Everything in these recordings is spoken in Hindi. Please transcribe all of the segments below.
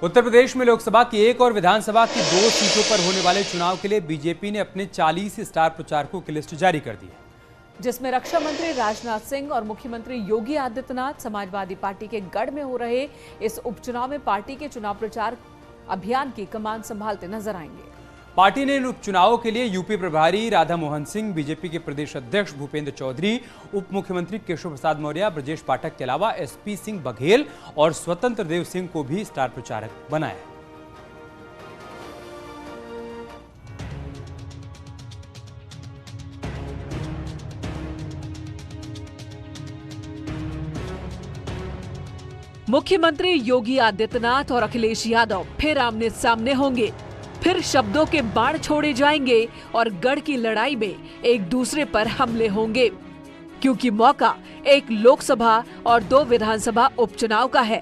उत्तर प्रदेश में लोकसभा की एक और विधानसभा की 2 सीटों पर होने वाले चुनाव के लिए बीजेपी ने अपने 40 स्टार प्रचारकों की लिस्ट जारी कर दी है, जिसमें रक्षा मंत्री राजनाथ सिंह और मुख्यमंत्री योगी आदित्यनाथ समाजवादी पार्टी के गढ़ में हो रहे इस उपचुनाव में पार्टी के चुनाव प्रचार अभियान की कमान संभालते नजर आएंगे। पार्टी ने इन उपचुनावों के लिए यूपी प्रभारी राधा मोहन सिंह, बीजेपी के प्रदेश अध्यक्ष भूपेंद्र चौधरी, उप मुख्यमंत्री केशव प्रसाद मौर्य, ब्रजेश पाठक के अलावा एसपी सिंह बघेल और स्वतंत्र देव सिंह को भी स्टार प्रचारक बनाया है। मुख्यमंत्री योगी आदित्यनाथ और अखिलेश यादव फिर आमने सामने होंगे, फिर शब्दों के बाण छोड़े जाएंगे और गढ़ की लड़ाई में एक दूसरे पर हमले होंगे, क्योंकि मौका एक लोकसभा और 2 विधानसभा उपचुनाव का है।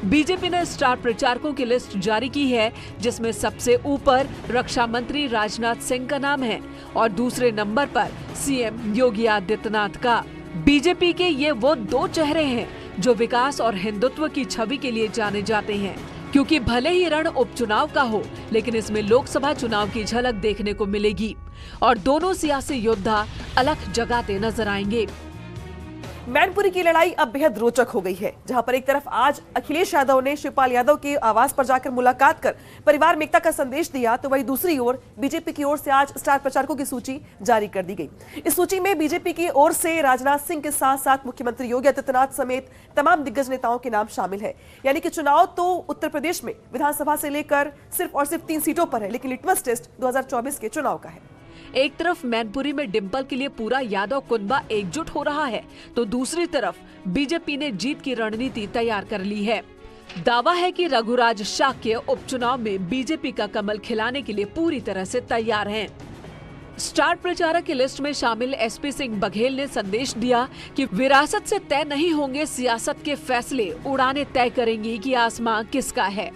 बीजेपी ने स्टार प्रचारकों की लिस्ट जारी की है, जिसमें सबसे ऊपर रक्षा मंत्री राजनाथ सिंह का नाम है और दूसरे नंबर पर सीएम योगी आदित्यनाथ का। बीजेपी के ये वो 2 चेहरे हैं जो विकास और हिंदुत्व की छवि के लिए जाने जाते हैं, क्योंकि भले ही रण उपचुनाव का हो, लेकिन इसमें लोकसभा चुनाव की झलक देखने को मिलेगी और दोनों सियासी योद्धा अलग जगाते नजर आएंगे। मैनपुरी की लड़ाई अब बेहद रोचक हो गई है, जहां पर एक तरफ आज अखिलेश यादव ने शिवपाल यादव के आवास पर जाकर मुलाकात कर परिवार में एकता का संदेश दिया, तो वहीं दूसरी ओर बीजेपी की ओर से आज स्टार प्रचारकों की सूची जारी कर दी गई। इस सूची में बीजेपी की ओर से राजनाथ सिंह के साथ साथ मुख्यमंत्री योगी आदित्यनाथ समेत तमाम दिग्गज नेताओं के नाम शामिल है। यानी कि चुनाव तो उत्तर प्रदेश में विधानसभा से लेकर सिर्फ और सिर्फ 3 सीटों पर है, लेकिन लिटमस टेस्ट 2024 के चुनाव का है। एक तरफ मैनपुरी में डिंपल के लिए पूरा यादव कुनबा एकजुट हो रहा है, तो दूसरी तरफ बीजेपी ने जीत की रणनीति तैयार कर ली है। दावा है कि रघुराज शाक्य उपचुनाव में बीजेपी का कमल खिलाने के लिए पूरी तरह से तैयार हैं। स्टार प्रचारक की लिस्ट में शामिल एसपी सिंह बघेल ने संदेश दिया कि विरासत से तय नहीं होंगे सियासत के फैसले, उड़ाने तय करेंगी कि आसमां किसका है।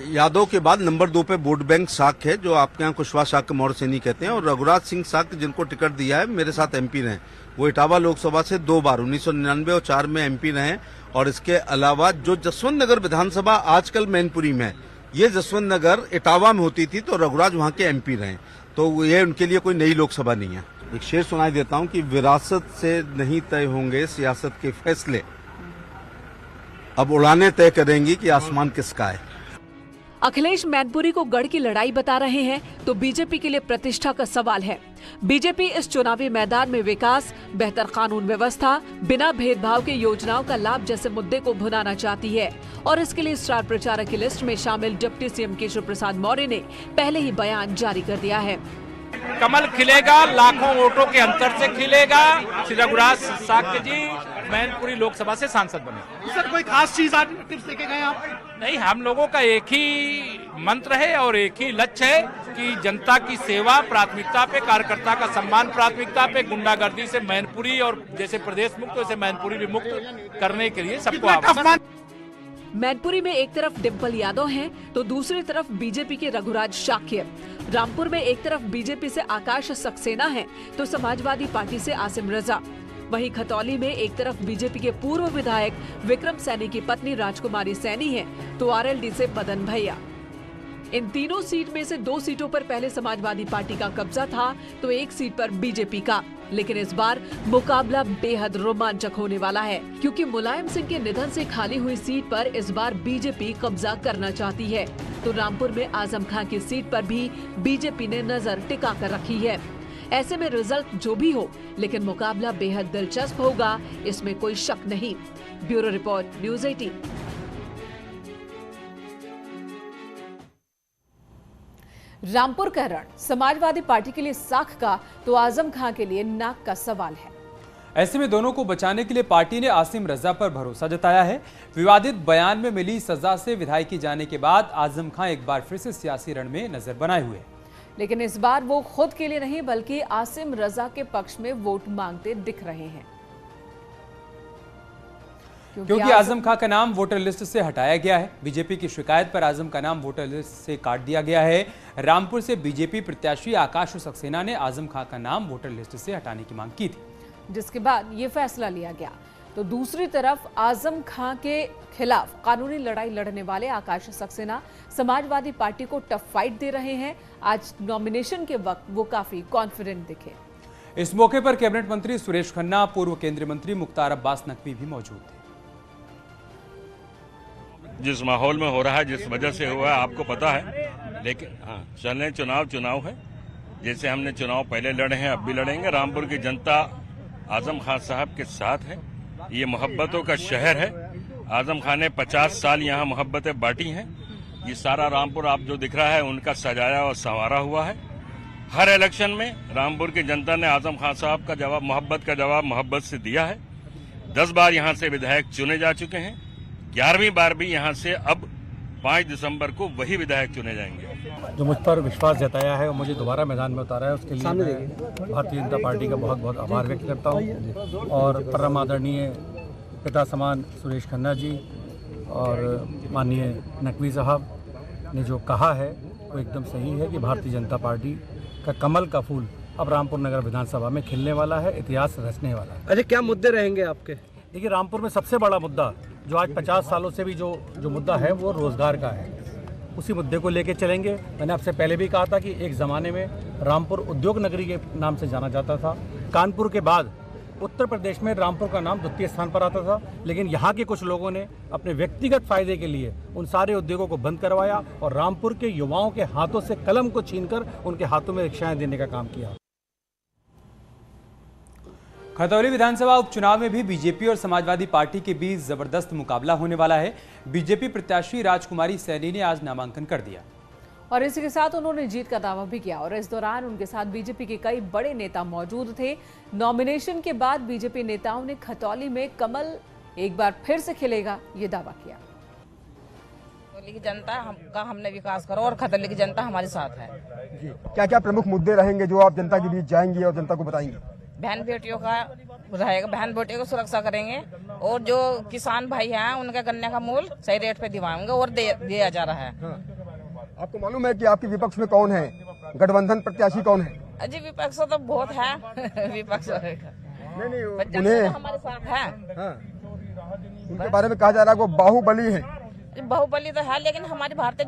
यादव के बाद नंबर 2 पे वोट बैंक शाक्य है, जो आपके यहाँ कुशवाहा शाक्य मौर्य सैनी कहते हैं, और रघुराज सिंह शाक्य जिनको टिकट दिया है, मेरे साथ एमपी रहे। वो इटावा लोकसभा से 2 बार 1999 और 4 में एमपी रहे। और इसके अलावा जो जसवंत नगर विधानसभा आजकल मैनपुरी में, ये जसवंत नगर इटावा में होती थी, तो रघुराज वहाँ के एमपी रहे। तो ये उनके लिए कोई नई लोकसभा नहीं है। एक शेर सुनाई देता हूँ कि विरासत से नहीं तय होंगे सियासत के फैसले, अब उड़ाने तय करेंगी कि आसमान किसका है। अखिलेश मैनपुरी को गढ़ की लड़ाई बता रहे हैं, तो बीजेपी के लिए प्रतिष्ठा का सवाल है। बीजेपी इस चुनावी मैदान में विकास, बेहतर कानून व्यवस्था, बिना भेदभाव के योजनाओं का लाभ जैसे मुद्दे को भुनाना चाहती है, और इसके लिए स्टार प्रचारक की लिस्ट में शामिल डिप्टी सीएम केशव प्रसाद मौर्य ने पहले ही बयान जारी कर दिया है। कमल खिलेगा, लाखों वोटों के अंतर से खिलेगा। श्री रघुराज शाक्य जी मैनपुरी लोकसभा से सांसद बने। सर कोई खास चीज आज टिप्स लेके गए आप? नहीं, हम लोगों का एक ही मंत्र है और एक ही लक्ष्य है कि जनता की सेवा प्राथमिकता पे, कार्यकर्ता का सम्मान प्राथमिकता पे, गुंडागर्दी से मैनपुरी और जैसे प्रदेश मुक्त वैसे मैनपुरी भी मुक्त करने के लिए सबको आह्वान। मैनपुरी में एक तरफ डिंपल यादव हैं, तो दूसरी तरफ बीजेपी के रघुराज शाक्य। रामपुर में एक तरफ बीजेपी से आकाश सक्सेना है, तो समाजवादी पार्टी से आसिम रजा। वहीं खतौली में एक तरफ बीजेपी के पूर्व विधायक विक्रम सैनी की पत्नी राजकुमारी सैनी है, तो आरएलडी से मदन भैया। इन तीनों सीट में से 2 सीटों पर पहले समाजवादी पार्टी का कब्जा था, तो 1 सीट पर बीजेपी का। लेकिन इस बार मुकाबला बेहद रोमांचक होने वाला है, क्योंकि मुलायम सिंह के निधन से खाली हुई सीट पर इस बार बीजेपी कब्जा करना चाहती है। तो रामपुर में आजम खां की सीट पर भी बीजेपी ने नजर टिका कर रखी है। ऐसे में रिजल्ट जो भी हो, लेकिन मुकाबला बेहद दिलचस्प होगा, इसमें कोई शक नहीं। Bureau report, news 18। रामपुर का रण समाजवादी पार्टी के लिए साख का, तो आजम खां के लिए नाक का सवाल है। ऐसे में दोनों को बचाने के लिए पार्टी ने आसिम रजा पर भरोसा जताया है। विवादित बयान में मिली सजा से विधायकी जाने के बाद आजम खां एक बार फिर से सियासी रण में नजर बनाए हुए, लेकिन इस बार वो खुद के लिए नहीं बल्कि आसिम रजा के पक्ष में वोट मांगते दिख रहे हैं, क्योंकि आजम खां का नाम वोटर लिस्ट से हटाया गया है। बीजेपी की शिकायत पर आजम का नाम वोटर लिस्ट से काट दिया गया है। रामपुर से बीजेपी प्रत्याशी आकाश सक्सेना ने आजम खां का नाम वोटर लिस्ट से हटाने की मांग की थी, जिसके बाद ये फैसला लिया गया। तो दूसरी तरफ आजम खां के खिलाफ कानूनी लड़ाई लड़ने वाले आकाश सक्सेना समाजवादी पार्टी को टफ फाइट दे रहे हैं। आज नॉमिनेशन के वक्त वो काफी कॉन्फिडेंट दिखे। इस मौके पर कैबिनेट मंत्री सुरेश खन्ना, पूर्व केंद्रीय मंत्री मुख्तार अब्बास नकवी भी मौजूद थे। जिस माहौल में हो रहा है, जिस वजह से हुआ है आपको पता है, लेकिन हाँ चलने चुनाव है। जैसे हमने चुनाव पहले लड़े हैं, अब भी लड़ेंगे। रामपुर की जनता आजम खान साहब के साथ है। ये मोहब्बतों का शहर है। आजम खान ने 50 साल यहाँ मोहब्बतें बांटी हैं। ये सारा रामपुर आप जो दिख रहा है उनका सजाया और संवारा हुआ है। हर इलेक्शन में रामपुर की जनता ने आजम खान साहब का जवाब, मोहब्बत का जवाब मोहब्बत से दिया है। 10 बार यहाँ से विधायक चुने जा चुके हैं। 11वीं बार भी यहाँ से अब 5 दिसंबर को वही विधायक चुने जाएंगे। जो मुझ पर विश्वास जताया है और मुझे दोबारा मैदान में उतारा है, उसके लिए मैं भारतीय जनता पार्टी का बहुत बहुत आभार व्यक्त करता हूँ। और परम आदरणीय पिता समान सुरेश खन्ना जी और माननीय नकवी साहब ने जो कहा है वो एकदम सही है कि भारतीय जनता पार्टी का कमल का फूल अब रामपुर नगर विधानसभा में खिलने वाला है, इतिहास रचने वाला है। अच्छा, क्या मुद्दे रहेंगे आपके? देखिए, रामपुर में सबसे बड़ा मुद्दा जो आज 50 सालों से भी जो मुद्दा है वो रोजगार का है। उसी मुद्दे को लेके चलेंगे। मैंने आपसे पहले भी कहा था कि एक ज़माने में रामपुर उद्योग नगरी के नाम से जाना जाता था। कानपुर के बाद उत्तर प्रदेश में रामपुर का नाम द्वितीय स्थान पर आता था, लेकिन यहाँ के कुछ लोगों ने अपने व्यक्तिगत फायदे के लिए उन सारे उद्योगों को बंद करवाया और रामपुर के युवाओं के हाथों से कलम को छीनकर उनके हाथों में रिक्शाएं देने का काम किया। खतौली विधानसभा उपचुनाव में भी बीजेपी और समाजवादी पार्टी के बीच जबरदस्त मुकाबला होने वाला है। बीजेपी प्रत्याशी राजकुमारी सैनी ने आज नामांकन कर दिया और इसी के साथ उन्होंने जीत का दावा भी किया और इस दौरान उनके साथ बीजेपी के कई बड़े नेता मौजूद थे। नॉमिनेशन के बाद बीजेपी नेताओं ने खतौली में कमल एक बार फिर से खिलेगा, ये दावा किया। खतौली की जनता का हमने विकास करो और खतौली की जनता हमारे साथ है। क्या क्या प्रमुख मुद्दे रहेंगे जो आप जनता के बीच जाएंगे और जनता को बताएंगे? बहन बेटियों का रहेगा, बहन बेटियों को सुरक्षा करेंगे और जो किसान भाई हैं उनका गन्ने का मूल्य सही रेट पे दिवाएंगे और दिया जा रहा है। हाँ। आपको मालूम है कि आपके विपक्ष में कौन है? गठबंधन प्रत्याशी कौन है? अजी विपक्ष तो बहुत है। विपक्ष नहीं, उन्हें हमारे साथ है। हाँ। उनके बारे में कहा जा रहा है वो बाहुबली है। बाहुबली तो है, लेकिन हमारी भारतीय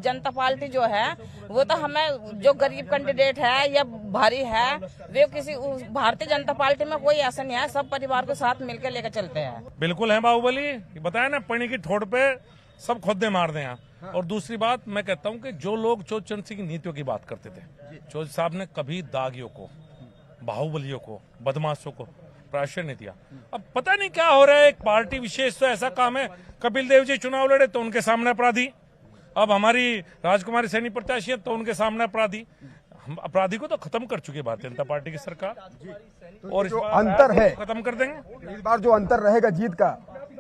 जनता पार्टी जो है वो तो हमें जो गरीब कैंडिडेट है या भारी है, वे किसी भारतीय जनता पार्टी में कोई ऐसा नहीं है। सब परिवार के साथ मिलकर लेकर चलते हैं। बिल्कुल है बाहुबली, बताया ना, पणी की ठोड़ पे सब खुदे मार दें। हाँ। और दूसरी बात मैं कहता हूँ कि जो लोग चोर चंद सिंह की नीतियों की बात करते थे, चोर साहब ने कभी दागियों को, बाहुबलियों को, बदमाशों को प्राश्रय नहीं दिया। अब पता नहीं क्या हो रहा है, एक पार्टी विशेष तो ऐसा काम है। कपिल देव जी चुनाव लड़े तो उनके सामने अपराधी, अब हमारी राजकुमारी सैनी प्रत्याशी है तो उनके सामने अपराधी। हम अपराधी को तो खत्म कर चुकी है भारतीय जनता पार्टी की सरकार और जो अंतर है खत्म कर देंगे। इस बार जो अंतर रहेगा जीत का,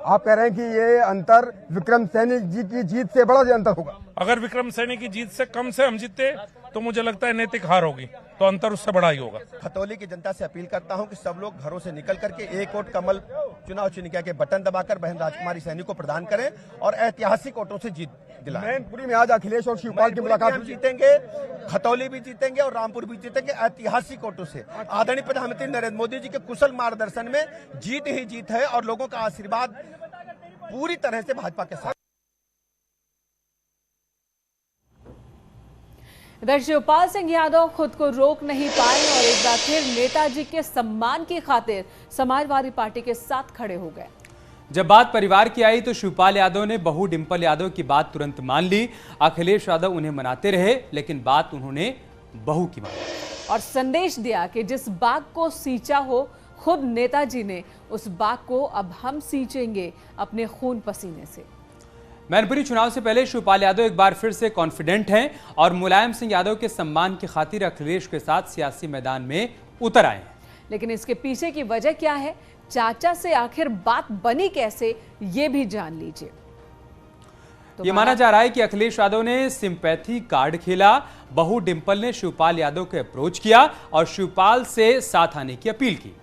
आप कह रहे हैं कि ये अंतर विक्रम सैनी जी की जीत से बड़ा अंतर होगा। अगर विक्रम सैनी की जीत से कम से हम जीते तो मुझे लगता है नैतिक हार होगी, तो अंतर उससे बड़ा ही होगा। खतौली की जनता से अपील करता हूं कि सब लोग घरों से निकल करके एक वोट कमल चुनाव चिन्ह के बटन दबाकर बहन राजकुमारी सैनी को प्रदान करें और ऐतिहासिक वोटों से जीत दिलाएं। मैनपुरी में आज अखिलेश और शिवपाल की मुलाकात हम जीतेंगे, खतौली भी जीतेंगे और रामपुर भी जीतेंगे ऐतिहासिक वोटों से। आदरणीय प्रधानमंत्री नरेंद्र मोदी जी के कुशल मार्गदर्शन में जीत ही जीत है और लोगों का आशीर्वाद पूरी तरह से भाजपा के साथ। इधर शिवपाल सिंह यादव खुद को रोक नहीं पाए और एक बार फिर नेताजी के सम्मान की खातिर समाजवादी पार्टी के साथ खड़े हो गए। जब बात परिवार की आई तो शिवपाल यादव ने बहू डिंपल यादव की बात तुरंत मान ली। अखिलेश यादव उन्हें मनाते रहे, लेकिन बात उन्होंने बहू की मानी और संदेश दिया कि जिस बाग को सींचा हो खुद नेताजी ने, उस बाग को अब हम सींचेंगे अपने खून पसीने से। मैनपुरी चुनाव से पहले शिवपाल यादव एक बार फिर से कॉन्फिडेंट हैं और मुलायम सिंह यादव के सम्मान की खातिर अखिलेश के साथ सियासी मैदान में उतर आए हैं। लेकिन इसके पीछे की वजह क्या है, चाचा से आखिर बात बनी कैसे, ये भी जान लीजिए। ये माना जा रहा है कि अखिलेश यादव ने सिंपैथी कार्ड खेला, बहू डिंपल ने शिवपाल यादव को अप्रोच किया और शिवपाल से साथ आने की अपील की।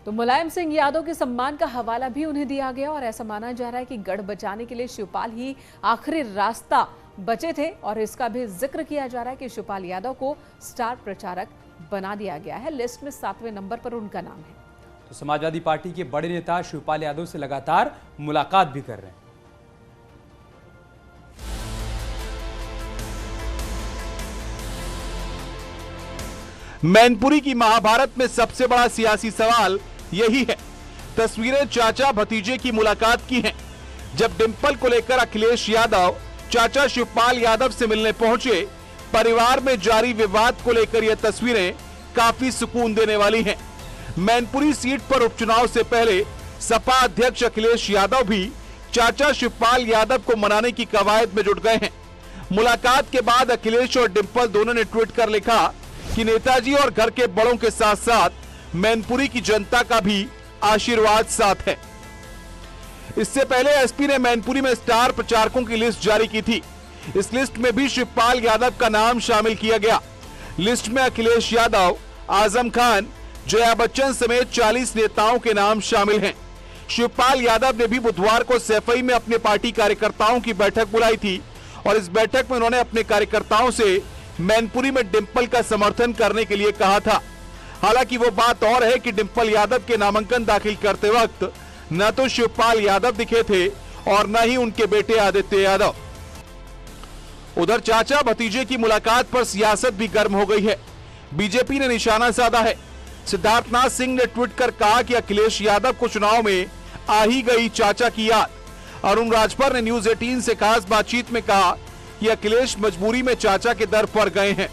तो मुलायम सिंह यादव के सम्मान का हवाला भी उन्हें दिया गया और ऐसा माना जा रहा है कि गढ़ बचाने के लिए शिवपाल ही आखिरी रास्ता बचे थे और इसका भी जिक्र किया जा रहा है कि शिवपाल यादव को स्टार प्रचारक बना दिया गया है। लिस्ट में 7वें नंबर पर उनका नाम है। तो समाजवादी पार्टी के बड़े नेता शिवपाल यादव से लगातार मुलाकात भी कर रहे हैं। मैनपुरी की महाभारत में सबसे बड़ा सियासी सवाल यही है। तस्वीरें चाचा भतीजे की मुलाकात की हैं। जब डिंपल को लेकर अखिलेश यादव चाचा शिवपाल यादव से मिलने पहुंचे, परिवार में जारी विवाद को लेकर यह तस्वीरें काफी सुकून देने वाली हैं। मैनपुरी सीट पर उपचुनाव से पहले सपा अध्यक्ष अखिलेश यादव भी चाचा शिवपाल यादव को मनाने की कवायद में जुट गए हैं। मुलाकात के बाद अखिलेश और डिंपल दोनों ने ट्वीट कर लिखा कि नेताजी और घर के बड़ों के साथ साथ मैनपुरी की जनता का भी आशीर्वाद साथ है। इससे पहले एसपी ने मैनपुरी में स्टार प्रचारकों की लिस्ट जारी की थी। इस लिस्ट में भी शिवपाल यादव का नाम शामिल किया गया। लिस्ट में अखिलेश यादव, आजम खान, जया बच्चन समेत 40 नेताओं के नाम शामिल हैं। शिवपाल यादव ने भी बुधवार को सैफई में अपने पार्टी कार्यकर्ताओं की बैठक बुलाई थी और इस बैठक में उन्होंने अपने कार्यकर्ताओं से मैनपुरी में डिंपल का समर्थन करने के लिए कहा था। हालांकि वो बात और है कि डिंपल यादव के नामांकन दाखिल करते वक्त न तो शिवपाल यादव दिखे थे और न ही उनके बेटे आदित्य यादव। उधर चाचा भतीजे की मुलाकात पर सियासत भी गर्म हो गई है। बीजेपी ने निशाना साधा है। सिद्धार्थनाथ सिंह ने ट्वीट कर कहा कि अखिलेश यादव को चुनाव में आ ही गई चाचा की याद। अरुण राजभर ने न्यूज 18 से खास बातचीत में कहा कि अखिलेश मजबूरी में चाचा के दर पर गए हैं।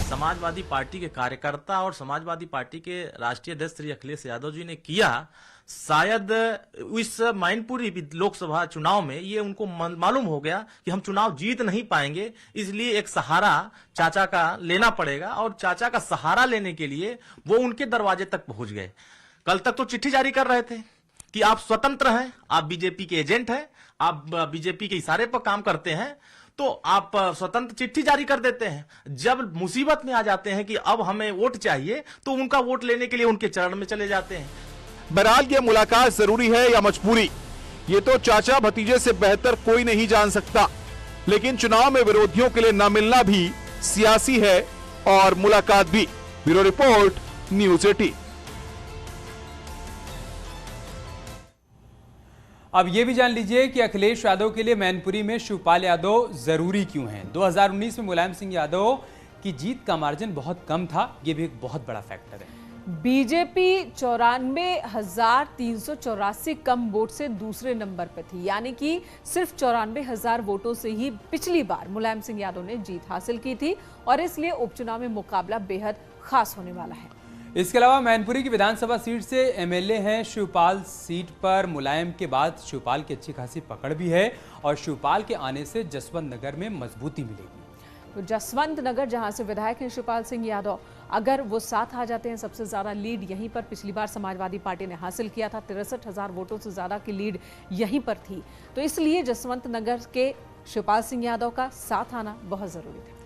समाजवादी पार्टी के कार्यकर्ता और समाजवादी पार्टी के राष्ट्रीय अध्यक्ष श्री अखिलेश यादव जी ने किया, शायद इस मैनपुरी लोकसभा चुनाव में ये उनको मालूम हो गया कि हम चुनाव जीत नहीं पाएंगे, इसलिए एक सहारा चाचा का लेना पड़ेगा और चाचा का सहारा लेने के लिए वो उनके दरवाजे तक पहुंच गए। कल तक तो चिट्ठी जारी कर रहे थे कि आप स्वतंत्र हैं, आप बीजेपी के एजेंट हैं, आप बीजेपी के इशारे पर काम करते हैं, तो आप स्वतंत्र चिट्ठी जारी कर देते हैं। जब मुसीबत में आ जाते हैं कि अब हमें वोट चाहिए, तो उनका वोट लेने के लिए उनके चरण में चले जाते हैं। बहरहाल ये मुलाकात जरूरी है या मजबूरी, ये तो चाचा भतीजे से बेहतर कोई नहीं जान सकता। लेकिन चुनाव में विरोधियों के लिए न मिलना भी सियासी है और मुलाकात भी। Bureau report, news 18। अब ये भी जान लीजिए कि अखिलेश यादव के लिए मैनपुरी में शिवपाल यादव जरूरी क्यों हैं। 2019 में मुलायम सिंह यादव की जीत का मार्जिन बहुत कम था, ये भी एक बहुत बड़ा फैक्टर है। बीजेपी 94,384 कम वोट से दूसरे नंबर पर थी, यानी कि सिर्फ 94,000 वोटों से ही पिछली बार मुलायम सिंह यादव ने जीत हासिल की थी और इसलिए उपचुनाव में मुकाबला बेहद खास होने वाला है। इसके अलावा मैनपुरी की विधानसभा सीट से एमएलए हैं शिवपाल। सीट पर मुलायम के बाद शिवपाल की अच्छी खासी पकड़ भी है और शिवपाल के आने से जसवंत नगर में मजबूती मिलेगी। तो जसवंत नगर, जहां से विधायक हैं शिवपाल सिंह यादव, अगर वो साथ आ जाते हैं, सबसे ज्यादा लीड यहीं पर पिछली बार समाजवादी पार्टी ने हासिल किया था। 63,000 वोटों से ज्यादा की लीड यहीं पर थी, तो इसलिए जसवंत नगर के शिवपाल सिंह यादव का साथ आना बहुत जरूरी था।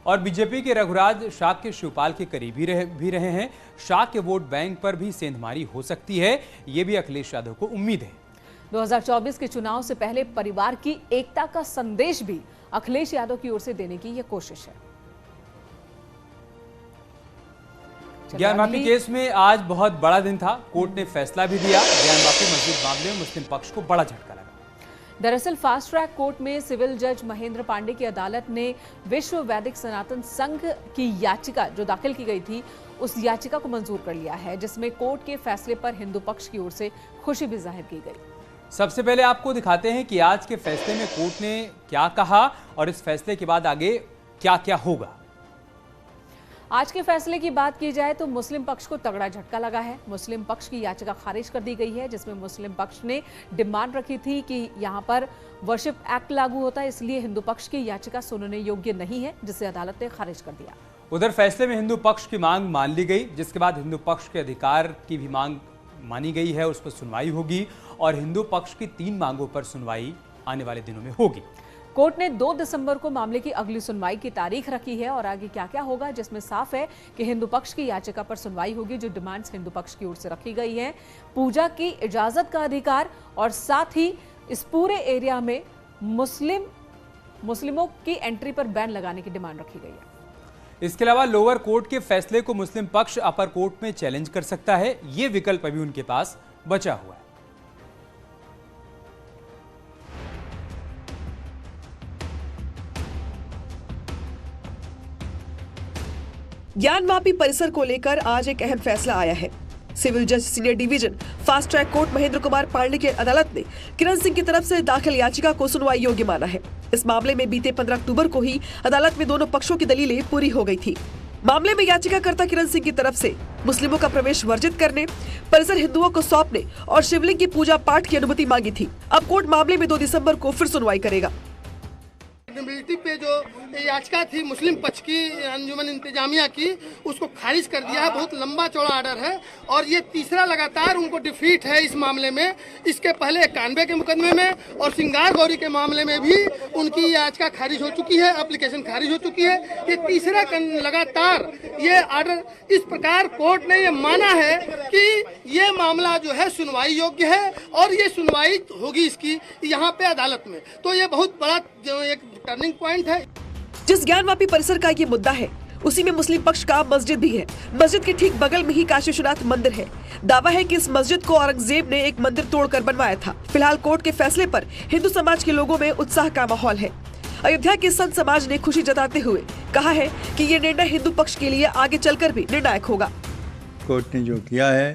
और बीजेपी के रघुराज शाक के शिवपाल के करीबी भी रहे हैं। शाक के वोट बैंक पर भी सेंधमारी हो सकती है, ये भी अखिलेश यादव को उम्मीद है। 2024 के चुनाव से पहले परिवार की एकता का संदेश भी अखिलेश यादव की ओर से देने की यह कोशिश है। ज्ञान माफी केस में आज बहुत बड़ा दिन था। कोर्ट ने फैसला भी दिया। ज्ञान माफी मस्जिद मामले में मुस्लिम पक्ष को बड़ा झटका लगा। दरअसल फास्ट ट्रैक कोर्ट में सिविल जज महेंद्र पांडे की अदालत ने विश्व वैदिक सनातन संघ की याचिका जो दाखिल की गई थी, उस याचिका को मंजूर कर लिया है, जिसमें कोर्ट के फैसले पर हिंदू पक्ष की ओर से खुशी भी जाहिर की गई। सबसे पहले आपको दिखाते हैं कि आज के फैसले में कोर्ट ने क्या कहा और इस फैसले के बाद आगे क्या क्या होगा। आज के फैसले की बात की जाए तो मुस्लिम पक्ष को तगड़ा झटका लगा है। मुस्लिम पक्ष की याचिका खारिज कर दी गई है, जिसमें मुस्लिम पक्ष ने डिमांड रखी थी कि यहां पर वर्शिप एक्ट लागू होता है, इसलिए हिंदू पक्ष की याचिका सुनने योग्य नहीं है, जिसे अदालत ने खारिज कर दिया। उधर फैसले में हिंदू पक्ष की मांग मान ली गई, जिसके बाद हिंदू पक्ष के अधिकार की भी मांग मानी गई है, उस पर सुनवाई होगी और हिंदू पक्ष की 3 मांगों पर सुनवाई आने वाले दिनों में होगी। कोर्ट ने 2 दिसंबर को मामले की अगली सुनवाई की तारीख रखी है और आगे क्या क्या होगा, जिसमें साफ है कि हिंदू पक्ष की याचिका पर सुनवाई होगी। जो डिमांड्स हिंदू पक्ष की ओर से रखी गई हैं, पूजा की इजाजत का अधिकार और साथ ही इस पूरे एरिया में मुस्लिमों की एंट्री पर बैन लगाने की डिमांड रखी गई है। इसके अलावा लोअर कोर्ट के फैसले को मुस्लिम पक्ष अपर कोर्ट में चैलेंज कर सकता है। ये विकल्प अभी उनके पास बचा हुआ है। ज्ञानवापी परिसर को लेकर आज एक अहम फैसला आया है। सिविल जज senior division fast track court Mahendra Kumar Pandey की अदालत ने किरण सिंह की तरफ से दाखिल याचिका को सुनवाई योग्य माना है। इस मामले में बीते 15 अक्टूबर को ही अदालत में दोनों पक्षों की दलीलें पूरी हो गई थी। मामले में याचिकाकर्ता किरण सिंह की तरफ से मुस्लिमों का प्रवेश वर्जित करने, परिसर हिंदुओं को सौंपने और शिवलिंग की पूजा पाठ की अनुमति मांगी थी। अब कोर्ट मामले में 2 दिसंबर को फिर सुनवाई करेगा। पे जो याचिका थी मुस्लिम पक्ष की अंजुमन इंतजामिया की, उसको खारिज कर दिया है। बहुत लंबा चौड़ा ऑर्डर है और ये तीसरा लगातार उनको डिफीट है इस मामले में। इसके पहले 91 के मुकदमे में और सिंगार गौरी के मामले में भी उनकी याचिका खारिज हो चुकी है, एप्लीकेशन खारिज हो चुकी है। ये तीसरा लगातार ये ऑर्डर, इस प्रकार कोर्ट ने ये माना है कि ये मामला जो है सुनवाई योग्य है और ये सुनवाई होगी इसकी यहाँ पे अदालत में। तो ये बहुत बड़ा एक टर्निंग पॉइंट है। जिस ज्ञानवापी परिसर का ये मुद्दा है, उसी में मुस्लिम पक्ष का मस्जिद भी है। मस्जिद के ठीक बगल में ही काशी विश्वनाथ मंदिर है। दावा है कि इस मस्जिद को औरंगजेब ने एक मंदिर तोड़कर बनवाया था। फिलहाल कोर्ट के फैसले पर हिंदू समाज के लोगों में उत्साह का माहौल है। अयोध्या के संत समाज ने खुशी जताते हुए कहा है कि ये निर्णय हिंदू पक्ष के लिए आगे चलकर भी निर्णायक होगा। कोर्ट ने जो किया है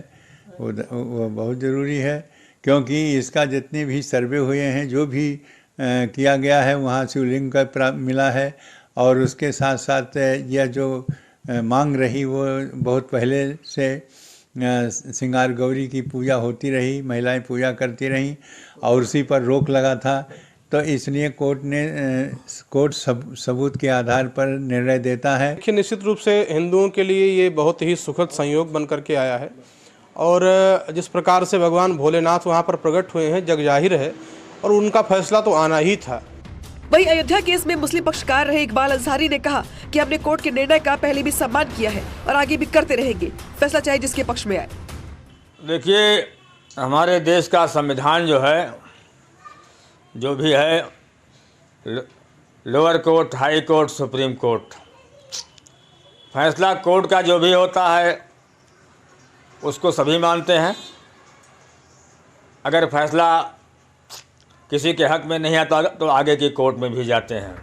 वो बहुत जरूरी है, क्योंकि इसका जितने भी सर्वे हुए हैं, जो भी किया गया है, वहाँ शिवलिंग का मिला है और उसके साथ साथ यह जो मांग रही वो बहुत पहले से सिंगार गौरी की पूजा होती रही, महिलाएं पूजा करती रहीं और उसी पर रोक लगा था। तो इसलिए कोर्ट सबूत के आधार पर निर्णय देता है। देखिए, निश्चित रूप से हिंदुओं के लिए ये बहुत ही सुखद संयोग बन करके आया है और जिस प्रकार से भगवान भोलेनाथ वहाँ पर प्रकट हुए हैं, जग जाहिर है और उनका फैसला तो आना ही था। वहीं अयोध्या केस में मुस्लिम पक्षकार रहे इकबाल अंसारी ने कहा कि हमने कोर्ट के निर्णय का पहले भी सम्मान किया है और आगे भी करते रहेंगे, फैसला चाहे जिसके पक्ष में आए। देखिए, हमारे देश का संविधान जो है, जो भी है, lower court, high court, supreme court, फैसला कोर्ट का जो भी होता है उसको सभी मानते हैं। अगर फैसला किसी के हक में नहीं आता तो आगे की कोर्ट में भी जाते हैं।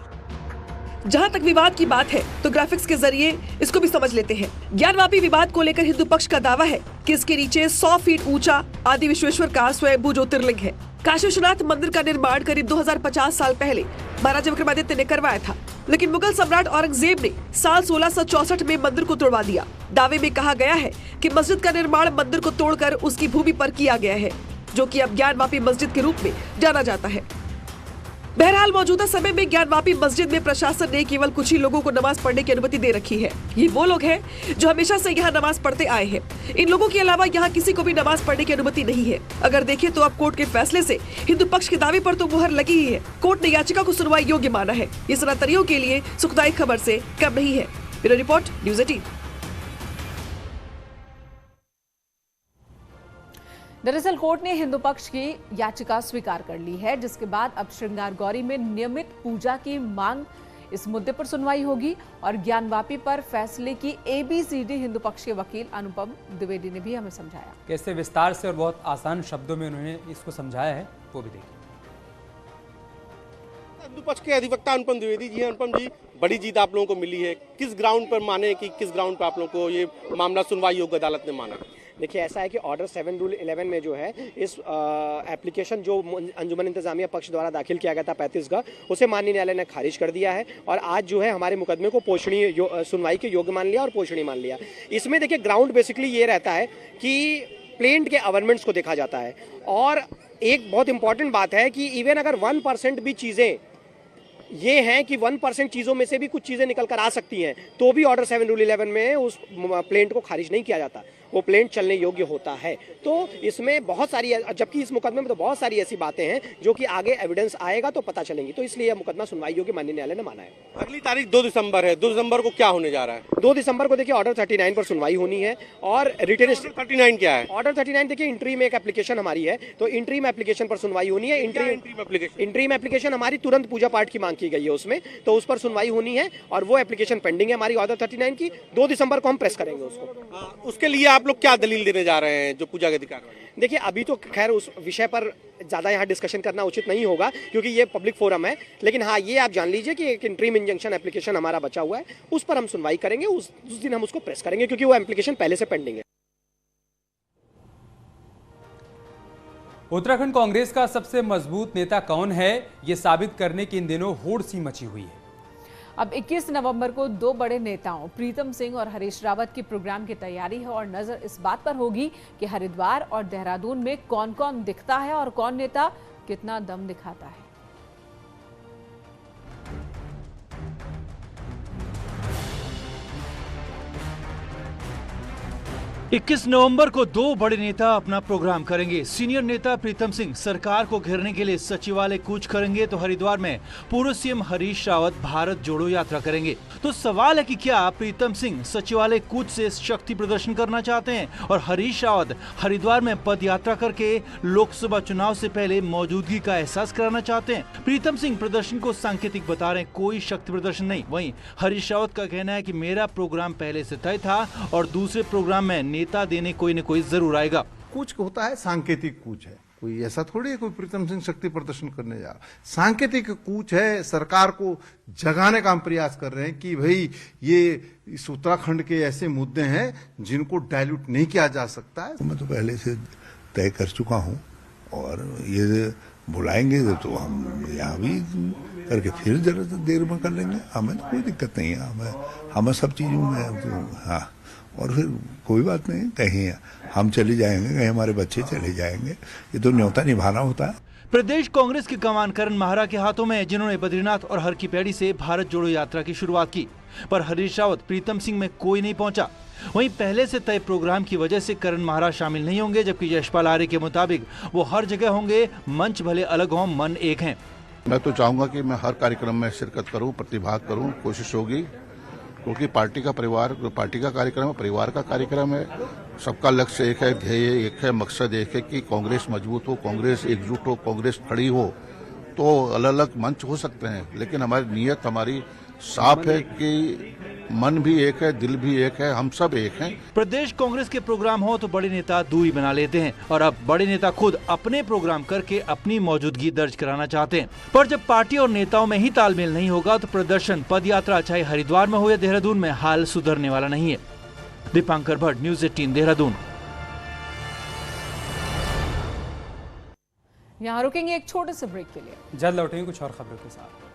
जहां तक विवाद की बात है तो ग्राफिक्स के जरिए इसको भी समझ लेते हैं। ज्ञानवापी विवाद को लेकर हिंदू पक्ष का दावा है कि इसके नीचे 100 फीट ऊंचा आदि विश्वेश्वर का स्वयंभू ज्योतिर्लिंग है। काशी विश्वनाथ मंदिर का निर्माण करीब 2050 साल पहले महाराजा विक्रमादित्य ने करवाया था, लेकिन मुगल सम्राट औरंगजेब ने साल 1664 में मंदिर को तोड़वा दिया। दावे में कहा गया है कि मस्जिद का निर्माण मंदिर को तोड़कर उसकी भूमि पर किया गया है, जो कि अब ज्ञानवापी मस्जिद के रूप में जाना जाता है। बहरहाल मौजूदा समय में ज्ञानवापी मस्जिद में प्रशासन ने केवल कुछ ही लोगों को नमाज पढ़ने की अनुमति दे रखी है। ये वो लोग हैं जो हमेशा से यहाँ नमाज पढ़ते आए हैं। इन लोगों के अलावा यहाँ किसी को भी नमाज पढ़ने की अनुमति नहीं है। अगर देखें तो अब कोर्ट के फैसले से हिंदू पक्ष के दावे पर तो मुहर लगी ही है। कोर्ट ने याचिका को सुनवाई योग्य माना है। ये सनातनियों के लिए सुखदायी खबर से कम नहीं है। Bureau report, news 18। दरअसल कोर्ट ने हिंदू पक्ष की याचिका स्वीकार कर ली है, जिसके बाद अब श्रृंगार गौरी में नियमित पूजा की मांग, इस मुद्दे पर सुनवाई होगी। और ज्ञानवापी पर फैसले की ABCD हिंदू पक्ष के वकील अनुपम द्विवेदी ने भी हमें समझाया। कैसे विस्तार से और बहुत आसान शब्दों में उन्होंने इसको समझाया है, वो भी देखिए। हिंदू पक्ष के अधिवक्ता अनुपम द्विवेदी जी हैं। अनुपम जी, बड़ी जीत आप लोगों को मिली है, किस ग्राउंड पर माने कि किस ग्राउंड पर आप लोगों को ये मामला सुनवाई योग्य अदालत ने माना? देखिए, ऐसा है कि ऑर्डर 7 रूल 11 में जो है इस एप्लीकेशन जो अंजुमन इंतजामिया पक्ष द्वारा दाखिल किया गया था 35 का, उसे माननीय न्यायालय ने खारिज कर दिया है और आज जो है हमारे मुकदमे को पोषणीय सुनवाई के योग्य मान लिया और पोषणीय मान लिया। इसमें देखिए ग्राउंड बेसिकली ये रहता है कि प्लेन्ट के अवर्नमेंट्स को देखा जाता है और एक बहुत इंपॉर्टेंट बात है कि इवन अगर 1% भी चीज़ें ये हैं कि 1% चीज़ों में से भी कुछ चीज़ें निकल कर आ सकती हैं, तो भी ऑर्डर 7 रूल 11 में उस प्लेंट को खारिज नहीं किया जाता। वो प्लेन चलने योग्य होता है। तो इसमें बहुत सारी, जबकि इस मुकदमे में तो बहुत सारी ऐसी बातें हैं जो कि आगे एविडेंस आएगा तो पता चलेंगी, तो इसलिए यह मुकदमा सुनवाई योग्य माननीय न्यायालय ने माना है। अगली तारीख 2 दिसंबर है। 2 दिसंबर को क्या होने जा रहा है? 2 दिसंबर को देखिए ऑर्डर 39 पर सुनवाई होनी है और रिटेन 39 क्या है? ऑर्डर 39 देखिए इंट्रीम एक एप्लीकेशन हमारी है, तो इंट्रीम एप्लीकेशन पर सुनवाई होनी है। इंट्रीम एप्लीकेशन हमारी तुरंत पूजा पाठ की मांग की गई है उसमें, तो उस पर सुनवाई होनी है और वो एप्लीकेशन पेंडिंग है हमारी ऑर्डर 39 की। 2 दिसंबर को हम प्रेस करेंगे उसको। उसके लिए आप लोग क्या दलील देने जा रहे हैं जो पूजा के अधिकार? देखिए अभी तो खैर उस विषय पर ज्यादा यहाँ डिस्कशन करना उचित नहीं होगा क्योंकि ये पब्लिक फोरम है, लेकिन हाँ ये आप जान लीजिए कि एक इंट्रीम इंजंक्शन एप्लीकेशन हमारा बचा हुआ है, उस पर हम सुनवाई करेंगे। उस दिन हम उसको प्रेस करेंगे क्योंकि वो एप्लीकेशन पहले से पेंडिंग है। उत्तराखंड कांग्रेस का सबसे मजबूत नेता कौन है, ये साबित करने की इन दिनों होड़ सी मची हुई है। अब 21 नवंबर को 2 बड़े नेताओं प्रीतम सिंह और हरीश रावत की प्रोग्राम की तैयारी है और नजर इस बात पर होगी कि हरिद्वार और देहरादून में कौन कौन दिखता है और कौन नेता कितना दम दिखाता है। 21 नवंबर को 2 बड़े नेता अपना प्रोग्राम करेंगे। सीनियर नेता प्रीतम सिंह सरकार को घेरने के लिए सचिवालय कूच करेंगे, तो हरिद्वार में पूर्व सीएम हरीश रावत भारत जोड़ो यात्रा करेंगे। तो सवाल है कि क्या प्रीतम सिंह सचिवालय कूच से शक्ति प्रदर्शन करना चाहते हैं और हरीश रावत हरिद्वार में पद यात्रा करके लोकसभा चुनाव से पहले मौजूदगी का एहसास कराना चाहते हैं। प्रीतम सिंह प्रदर्शन को सांकेतिक बता रहे हैं, कोई शक्ति प्रदर्शन नहीं। वहीं हरीश रावत का कहना है कि मेरा प्रोग्राम पहले से तय था और दूसरे प्रोग्राम में नेता देने कोई न कोई जरूर आएगा। कूच होता है, सांकेतिक कूच है, कोई ऐसा थोड़ी है कोई प्रीतम सिंह शक्ति प्रदर्शन करने जा रहा। सांकेतिक कूच है, सरकार को जगाने का हम प्रयास कर रहे हैं कि भाई ये इस उत्तराखंड के ऐसे मुद्दे हैं जिनको डाइल्यूट नहीं किया जा सकता है। मैं तो पहले से तय कर चुका हूं और ये बुलाएंगे तो हम यहाँ भी करके फिर जरा देर में कर लेंगे, हमें तो कोई दिक्कत नहीं है। हमें सब चीजों में तो हाँ, और फिर कोई बात नहीं, कहीं हम चले जाएंगे, कहीं हमारे बच्चे चले जाएंगे, ये तो न्योता निभाना होता है। प्रदेश कांग्रेस के कमान करण माहरा के हाथों में, जिन्होंने बद्रीनाथ और हर की पैड़ी से भारत जोड़ो यात्रा की शुरुआत की, पर हरीश रावत प्रीतम सिंह में कोई नहीं पहुंचा। वहीं पहले से तय प्रोग्राम की वजह से करण माहरा शामिल नहीं होंगे, जबकि यशपाल आर्य के मुताबिक वो हर जगह होंगे। मंच भले अलग हों, मन एक है। मैं तो चाहूंगा कि मैं हर कार्यक्रम में शिरकत करूं, प्रतिभाग करूं, कोशिश होगी, क्योंकि पार्टी का परिवार, पार्टी का कार्यक्रम है, परिवार का कार्यक्रम है। सबका लक्ष्य एक है, ध्येय एक है, मकसद एक है कि कांग्रेस मजबूत हो, कांग्रेस एकजुट हो, कांग्रेस खड़ी हो। तो अलग अलग मंच हो सकते हैं, लेकिन हमारी नीयत हमारी साफ है कि मन भी एक है, दिल भी एक है, हम सब एक हैं। प्रदेश कांग्रेस के प्रोग्राम हो तो बड़े नेता दूरी बना लेते हैं और अब बड़े नेता खुद अपने प्रोग्राम करके अपनी मौजूदगी दर्ज कराना चाहते हैं। पर जब पार्टी और नेताओं में ही तालमेल नहीं होगा तो प्रदर्शन, पद यात्रा चाहे हरिद्वार में हो या देहरादून में, हाल सुधरने वाला नहीं है। दीपांकर भट्ट, न्यूज़ 18 देहरादून। यहाँ रुकेंगे एक छोटे से ब्रेक के लिए, जल्द लौटेंगे कुछ और खबरों के साथ।